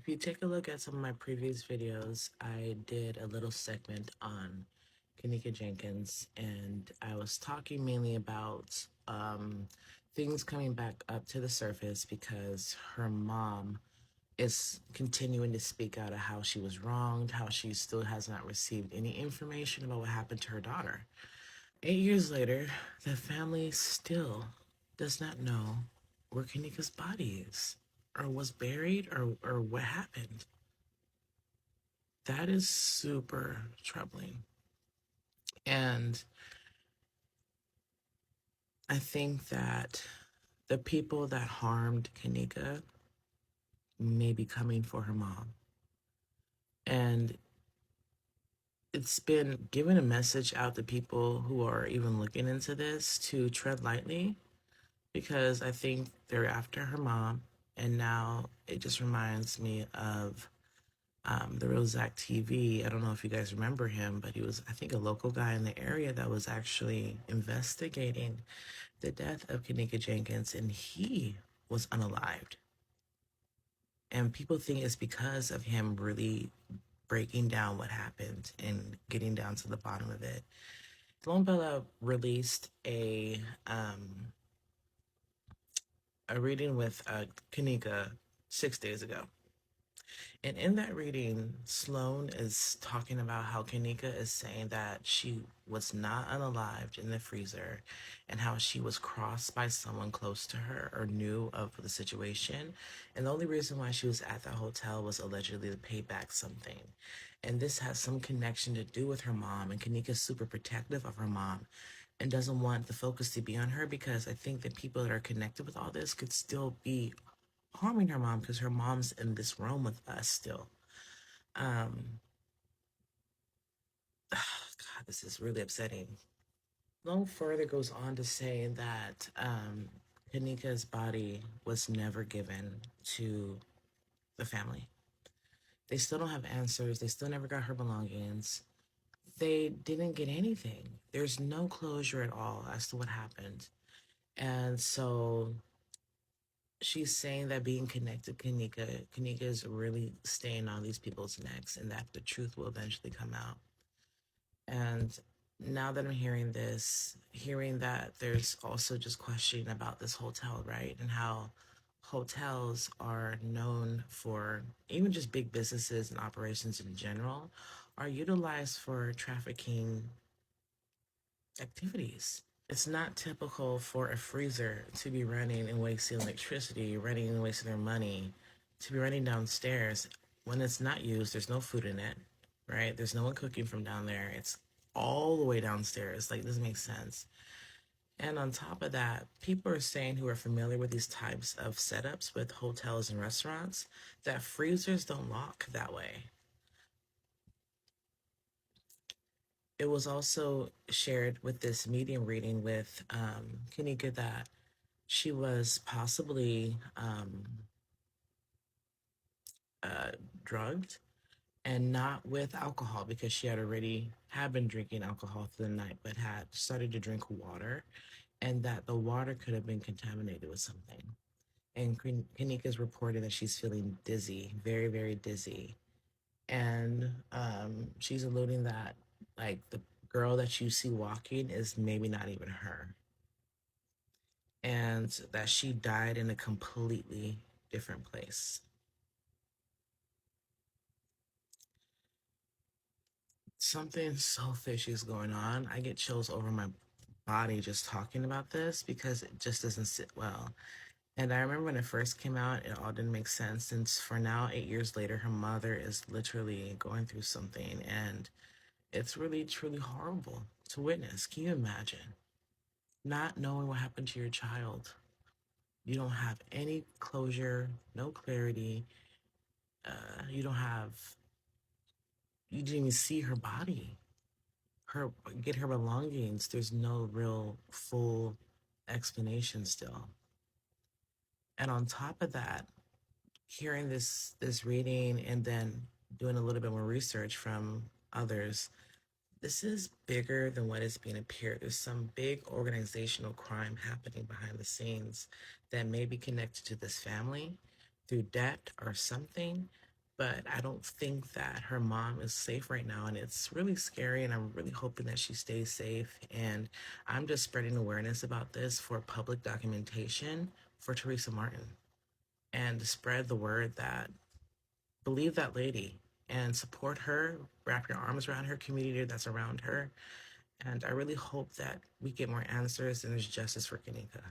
If you take a look at some of my previous videos, I did a little segment on Kenneka Jenkins, and I was talking mainly about things coming back up to the surface because her mom is continuing to speak out of how she was wronged, how she still has not received any information about what happened to her daughter. 8 years later, the family still does not know where Kenneka's body is, or was buried, or what happened. That is super troubling. And I think that the people that harmed Kenneka may be coming for her mom. And it's been given a message out to people who are even looking into this to tread lightly because I think they're after her mom. And now it just reminds me of the real Zach TV. I don't know if you guys remember him, but he was, I think, a local guy in the area that was actually investigating the death of Kenneka Jenkins, and he was unalived. And people think it's because of him really breaking down what happened and getting down to the bottom of it. Lone Bella released a reading with Kenneka 6 days ago. And in that reading, Sloan is talking about how Kenneka is saying that she was not unalived in the freezer and how she was crossed by someone close to her or knew of the situation. And the only reason why she was at that hotel was allegedly to pay back something. And this has some connection to do with her mom. And Kenneka's super protective of her mom and doesn't want the focus to be on her because I think that people that are connected with all this could still be harming her mom because her mom's in this room with us still. Um, God, this is really upsetting. Long further goes on to say that Kenneka's body was never given to the family. They still don't have answers. They still never got her belongings. They didn't get anything. There's no closure at all as to what happened. And so she's saying that being connected to Kenneka is really staying on these people's necks and that the truth will eventually come out. And now that I'm hearing this, hearing that there's also just questioning about this hotel, right? And how hotels are known for, even just big businesses and operations in general, are utilized for trafficking activities. It's not typical for a freezer to be running and wasting electricity, running and wasting their money, to be running downstairs. When it's not used, there's no food in it, right? There's no one cooking from down there. It's all the way downstairs. Like, this makes sense. And on top of that, people are saying who are familiar with these types of setups with hotels and restaurants that freezers don't lock that way. It was also shared with this medium reading with Kenneka that she was possibly uh, drugged and not with alcohol because she had been drinking alcohol through the night but had started to drink water and that the water could have been contaminated with something. And Kanika's reported that she's feeling dizzy, very, very dizzy. And she's alluding that like the girl that you see walking is maybe not even her. And that she died in a completely different place. Something so fishy is going on. I get chills over my body just talking about this because it just doesn't sit well. And I remember when it first came out, it all didn't make sense. And for now, 8 years later, her mother is literally going through something. And it's really, truly horrible to witness. Can you imagine not knowing what happened to your child? You don't have any closure, no clarity. You don't have, you didn't even see her body, her get her belongings. There's no real full explanation still. And on top of that, hearing this reading and then doing a little bit more research from others, this is bigger than what is being appeared. There's some big organizational crime happening behind the scenes that may be connected to this family through debt or something. but I don't think that her mom is safe right now. And it's really scary. And I'm really hoping that she stays safe. And I'm just spreading awareness about this for public documentation for Teresa Martin and to spread the word that believe that lady and support her, wrap your arms around her community that's around her. And I really hope that we get more answers and there's justice for Kenneka.